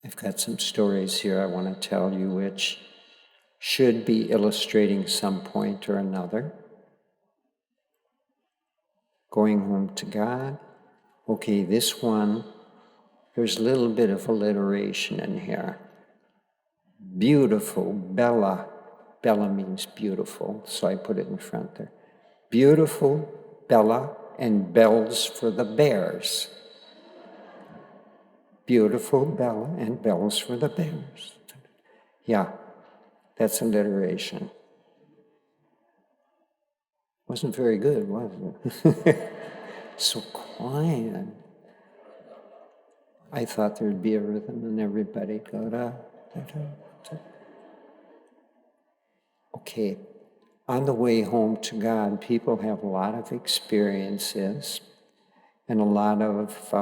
I've got some stories here I want to tell you which should be illustrating some point or another. Going home to God. Okay, this one, there's a little bit of alliteration in here. Beautiful, Bella. Bella means beautiful, so I put it in front there. Beautiful, Bella, and bells for the bears. Beautiful, Bella, and bells for the bears. Yeah, that's alliteration. Wasn't very good, was it? So quiet. I thought there'd be a rhythm and everybody go da, da, da, da. Okay, on the way home to God, people have a lot of experiences and a lot of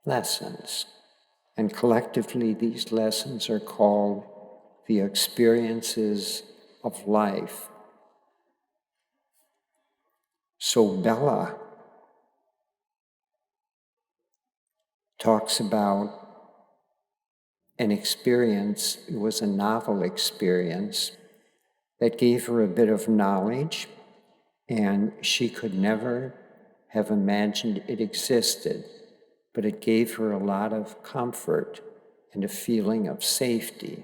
lessons. And collectively, these lessons are called the experiences of life. So Bella talks about an experience, it was a novel experience, that gave her a bit of knowledge, and she could never have imagined it existed, but it gave her a lot of comfort and a feeling of safety.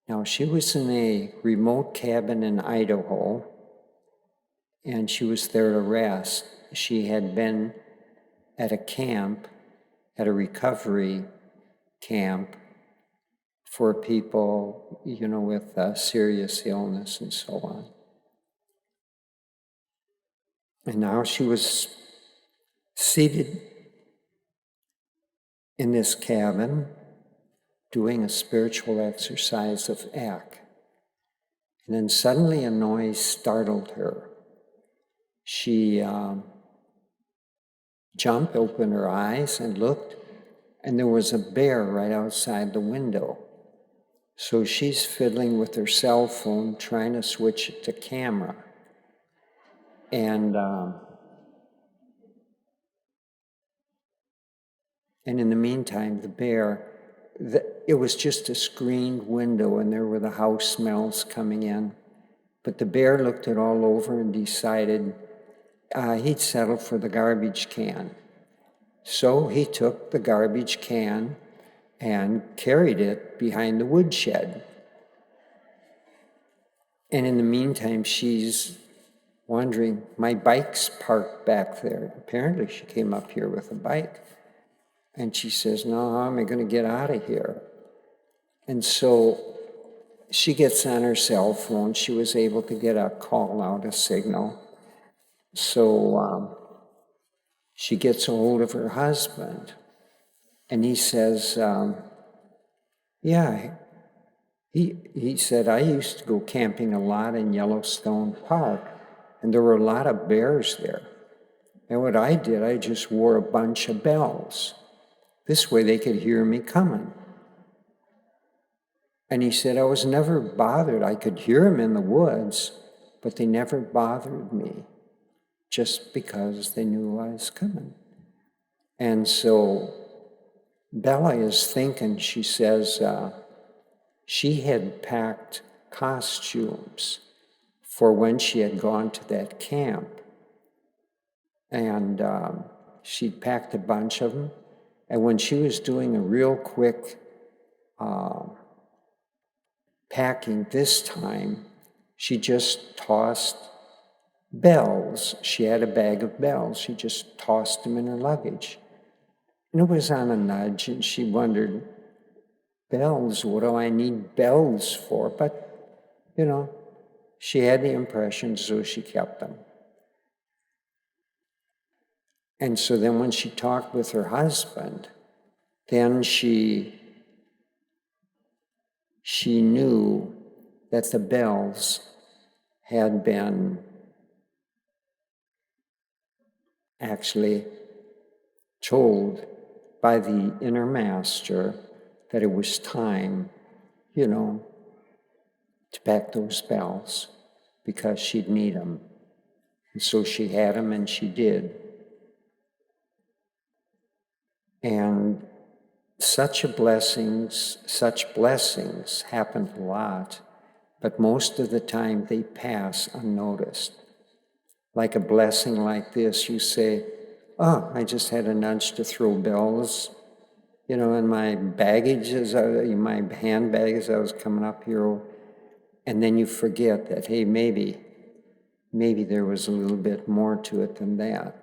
Now, she was in a remote cabin in Idaho, and she was there to rest. She had been at a camp, at a recovery camp for people, with serious illness and so on. And now she was seated in this cabin doing a spiritual exercise of ECK. And then suddenly a noise startled her. She jumped, opened her eyes, and looked, and there was a bear right outside the window. So she's fiddling with her cell phone, trying to switch it to camera. And in the meantime, the bear, it was just a screened window, and there were the house smells coming in. But the bear looked it all over and decided he'd settle for the garbage can. So he took the garbage can and carried it behind the woodshed. And in the meantime, she's wondering, my bike's parked back there. Apparently she came up here with a bike. And she says, no, how am I going to get out of here? And so she gets on her cell phone. She was able to get a call out, a signal. So she gets a hold of her husband. And he says, he said, I used to go camping a lot in Yellowstone Park, and there were a lot of bears there. And what I did, I just wore a bunch of bells. This way they could hear me coming. And he said, I was never bothered. I could hear them in the woods, but they never bothered me just because they knew I was coming. And so Bella is thinking, she says, she had packed costumes for when she had gone to that camp. And she'd packed a bunch of them. And when she was doing a real quick packing this time, she just tossed bells. She had a bag of bells. She just tossed them in her luggage. And it was on a nudge, and she wondered, bells, what do I need bells for? But, she had the impression, so she kept them. And so then when she talked with her husband, then she knew that the bells had been actually told by the inner master that it was time, to pack those bells because she'd need them. And so she had them, and she did. And such blessings happen a lot, but most of the time they pass unnoticed. Like a blessing like this, you say, oh, I just had a nudge to throw bills, in my baggage, in my handbag as I was coming up here. And then you forget that, hey, maybe there was a little bit more to it than that.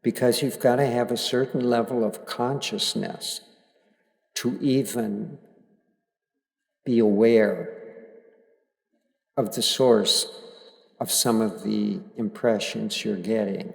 Because you've got to have a certain level of consciousness to even be aware of the source of some of the impressions you're getting.